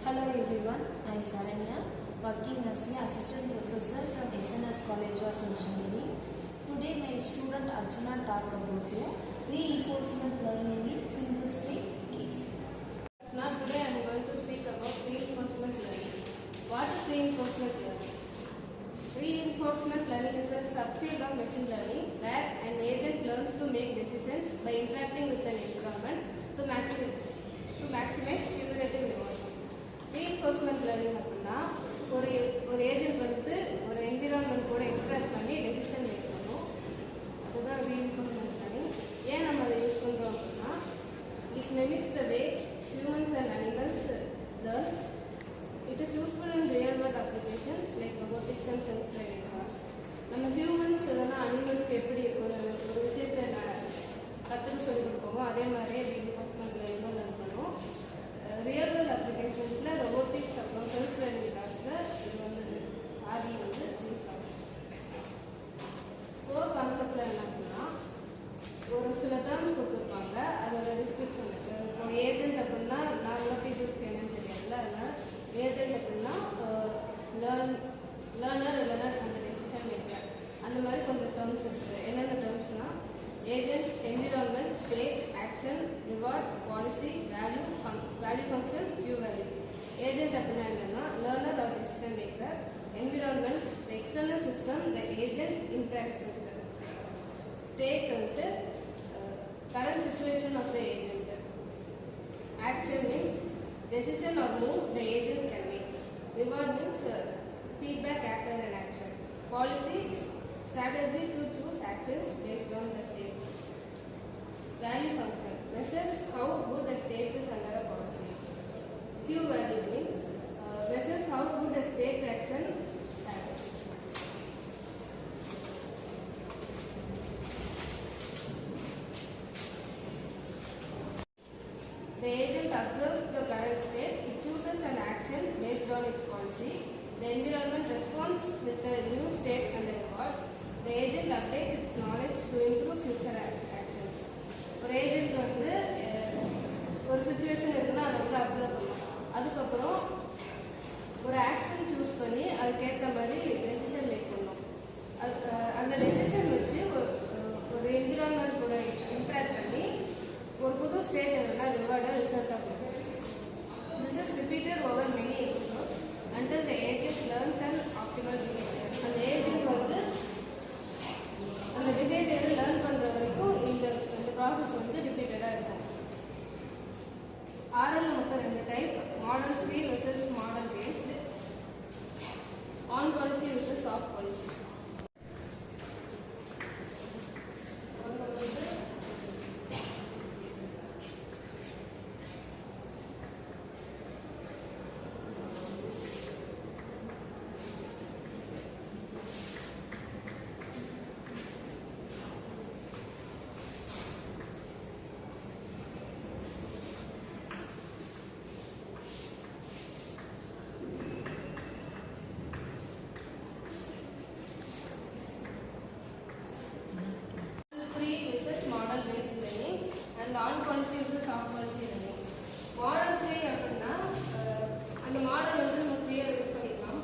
Hello everyone, I am Saranya, working as an assistant professor from SNS College of Engineering. Today my student Archana talk about reinforcement learning in single state case. Now today I am going to speak about reinforcement learning. What is reinforcement learning? Reinforcement learning is a subfield of machine learning where an agent learns to make decisions by interacting with an environment to maximize cumulative rewards. Reinforcement learning அப்படின்னா ஒரு agent வந்து ஒரு environment கூட interact பண்ணி decision make பண்ணும். அதுதான் reinforcement learning. ஏன் நம்ம அதை யூஸ் பண்ணுறோம் அப்படின்னா it mimics the way humans and animals learn. It is useful in real world applications like robotics and self-driving cars. நம்ம ஹியூமன்ஸ் இல்லைன்னா அனிமல்ஸ்க்கு எப்படி ஒரு விஷயத்தை கற்றுக்க சொல்லி கொடுப்போமோ அதே மாதிரி reinforcement learning லேர்ன் பண்ணுவோம். ரியல் வேர்ல்ட் அப்ளிகேஷன்ஸில் ரொபோட்டிக்ஸ் அப்புறம் செல்ஃப் ட்ரைவிங் கார்ஸில் இது வந்து ஆதி வந்து யூஸ் ஆகும். கோர் கான்செப்டில் என்ன அப்படின்னா ஒரு சில டேர்ம்ஸ் கொடுத்துருப்பாங்க, அதோட டிஸ்கிரிப்ஷன். இப்போ ஏஜென்ட் அப்படின்னா நார்மலாக பீப்புள்ஸ்க்கு என்னன்னு தெரியாதுல்ல, அதனால் ஏஜென்ட் அப்படின்னா லேர்னர் இல்லைன்னா அந்த டெசிஷன் மேக்கர், அந்த மாதிரி கொஞ்சம் டேர்ம்ஸ் இருக்குது. என்னென்ன டேர்ம்ஸ்னால் agent, environment, state, action, reward, policy, value function, Q value. Agent அப்படின்னா என்னென்னா learner or decision maker. Environment, the external system the agent interacts with. State வந்துட்டு current situation of the agent. Action means decision or move the agent can make. Reward means feedback after an action. Policy, strategy to choose actions based on the state. Value function measures how good a state is under a policy. Q value means measures how good a state action happens. The agent observes the current state, it chooses an action based on its policy. The environment responds with the new state and the reward. The agent updates its knowledge to improve future actions. ஒரு agent வந்து ஒரு situation இருக்குன்னா அதை வந்து observe பண்ணும். அதுக்கப்புறம் ஒரு action choose பண்ணி அதுக்கேற்ற மாதிரி டெசிஷன் மேக் பண்ணும். அந்த டெசிஷன் வச்சு ஒரு என்விரான்மெண்ட் கூட இன்ட்ராக்ட் பண்ணி ஒரு புது ஸ்டேட் என்னன்னா ரிவார்டை ரிசல்ட்டாக கொடுக்கும். This is repeated over many episode until the agent learns and optimal behaviour. அந்த ஏஜென்ட் வந்து அந்த பிஹேவியரை லேர்ன் பண்ணுற வரைக்கும் இந்த ப்ராசஸ் வந்து ரிப்பீட்டடாக இருக்கும். ஆர்எல் மொத்தம் 2 type, model free versus model based, on policy versus off policy. On policy versus off policy learning. Model free அப்படின்னா அந்த மாடல் வந்து நம்ம ஃப்ரீயாக யூஸ் பண்ணிக்கலாம்.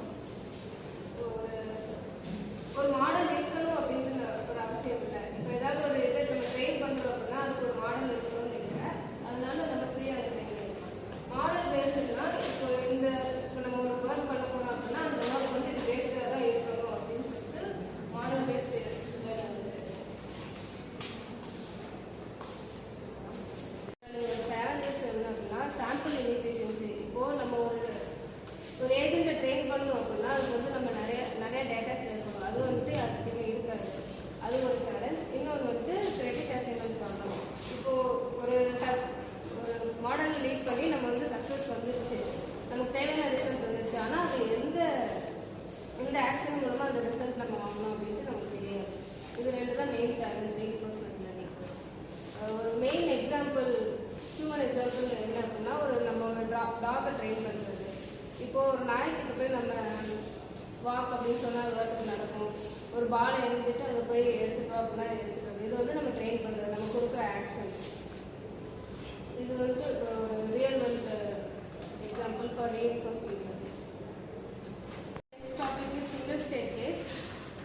ஒரு மாடல் இருக்கணும் அப்படின்ற ஒரு அவசியம் இல்லை. இப்போ ஏதாவது ஒரு இதை நம்ம ட்ரெயின் பண்ணுறோம் அப்படின்னா அதுக்கு ஒரு மாடல் இருக்கணும்னு இல்லை, அதனால நம்ம ஃப்ரீயாக ட்ரெயின் பண்ணிக்கலாம். மாடல் பேஸ்டுனா இப்போ நம்ம ஒரு ஒர்க் பண்ண போகிறோம் அப்படின்னா அந்த ஒர்க் வந்து இது பேஸ்டாக தான் இருக்கணும் அப்படின்னு சொல்லிட்டு மாடல் பேஸ்டு சாம்பிள் இன்எஃபிஷியன்சி. இப்போது நம்ம ஒரு ஏஜென்ட்டை ட்ரெயின் பண்ணணும் அப்படின்னா அதுக்கு வந்து நம்ம நிறைய டேட்டாஸ் தேவைப்படும். அது வந்துட்டு அதுக்குமே இருக்காது, அது ஒரு சேலஞ்ச். இன்னொன்று வந்துட்டு கிரெடிட் அசைன்மெண்ட் ப்ராப்ளம். இப்போது ஒரு மாடலை லீட் பண்ணி நம்ம வந்து சக்ஸஸ் வந்துருச்சு, நமக்கு தேவையான ரிசல்ட் வந்துருச்சு, ஆனால் அது எந்த ஆக்ஷன் மூலமாக அந்த ரிசல்ட் நம்ம வாங்கணும் அப்படின்ட்டு நமக்கு தெரியாது. இது 2 தான் மெயின் சேலஞ்ச் ரீஇன்ஃபோர்ஸ்மெண்ட் லேர்னிங். ஒரு மெயின் எக்ஸாம்பிள், ஹியூமன் எக்ஸாம்பிள் என்ன அப்படின்னா நம்ம ஒரு டாகை ட்ரெயின் பண்ணுறது. இப்போது ஒரு நாய்க்கிட்ட போய் நம்ம வாக் அப்படின்னு சொன்னால் அது வாட்டுக்கு நடக்கும். ஒரு பாலை எடுத்துட்டு அதை போய் எடுத்துட்டோம் அப்படின்னா எடுத்துட்டோம். இது வந்து நம்ம ட்ரெயின் பண்ணுறது, நம்ம கொடுக்குற ஆக்ஷன். இது வந்து ஒரு real world example for reinforcement learning. Next topic is single state case.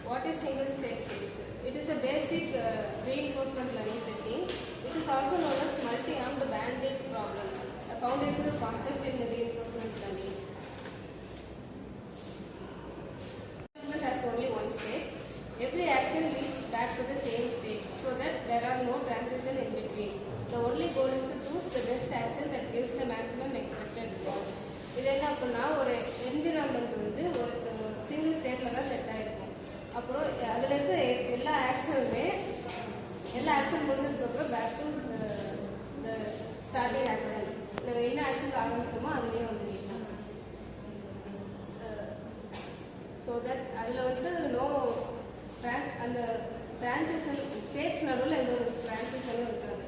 What is single state case? It is a basic reinforcement learning setting. It is also known as multi-armed bandit problem, a foundational concept in the reinforcement learning. Reinforcement has only one state. Every action leads back to the same state so that there are no transition in between. The only goal is to choose the best action that gives the maximum expected result. இது என்ன அப்படின்னா ஒரு environment வந்து ஒரு single ஸ்டேட்டில் தான் set ஆகிருக்கும். அப்புறம் அதில் இருக்க எல்லா ஆக்ஷன் முடிஞ்சதுக்கப்புறம் back to the starting action. நம்ம என்ன ஆக்ஷன் ஆரம்பிச்சோமோ அதுலேயே வந்து நிற்கும். ஸோ தட் அதில் வந்து அந்த டிரான்சிஷன் ஸ்டேட்ஸ் நடுவில் எந்த ஒரு டிரான்சிஷனும் இருக்காது.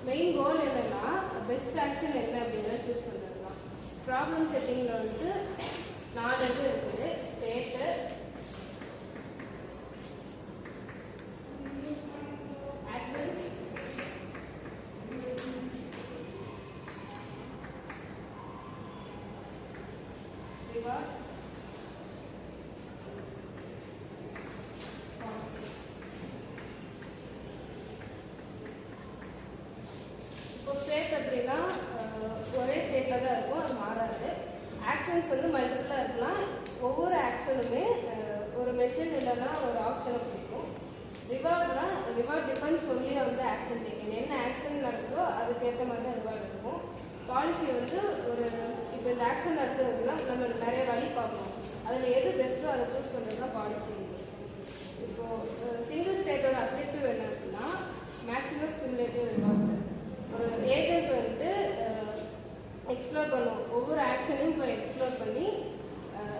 மெயின் கோல் என்னன்னா பெஸ்ட் ஆக்ஷன் என்ன அப்படிங்கிறத சூஸ் பண்ணுறது தான். ப்ராப்ளம் செட்டிங்கில் வந்துட்டு 4 இது இருக்குது. ஸ்டேட்டு, ஆக்ஷன்ஸ், ரிவார்ட், ஸ்டேட் அப்படின்னா ஒரே ஸ்டேட்டில் தான் இருக்கும், அது மாறாது. ஆக்ஷன்ஸ் வந்து மல்டிபிளாக இருக்கலாம். ஒவ்வொரு ஆக்ஷனுமே ஒரு மெஷின் இல்லைன்னா ஒரு ஆப்ஷனை பிடிக்கும். ரிவார்ட்னா ரிவார்ட் டிபெண்ட்ஸ் ஒன்லி வந்து ஆக்ஷன் டேக்கன். என்ன ஆக்ஷன் நடக்குதோ அதுக்கேற்ற மாதிரி தான் ரிவார்ட் இருக்கும். பாலிசி வந்து ஒரு இப்போ இந்த ஆக்ஷன் நடக்குதுன்னா நம்ம நிறைய வழி பார்க்கணும். அதில் எது பெஸ்ட்டோ அதை சூஸ் பண்ணுறது தான் பாலிசி. இப்போது சிங்கிள் ஸ்டேட்டோட அப்ஜெக்டிவ் என்ன அப்படின்னா மேக்ஸிமம் ஸ்டிமுலேட்டிவ் ரிவார்ட்ஸ். ஒரு ஏஜென்ட் வந்து எக்ஸ்ப்ளோர் பண்ணுவோம். ஒவ்வொரு ஆக்ஷனையும் இப்போ எக்ஸ்ப்ளோர் பண்ணி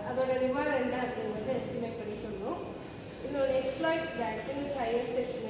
அதோட ரிவார்டு என்ன அப்படிங்கிறத எஸ்டிமேட் பண்ணி சொல்லுவோம். இன்னொன்று exploit the action with highest estimate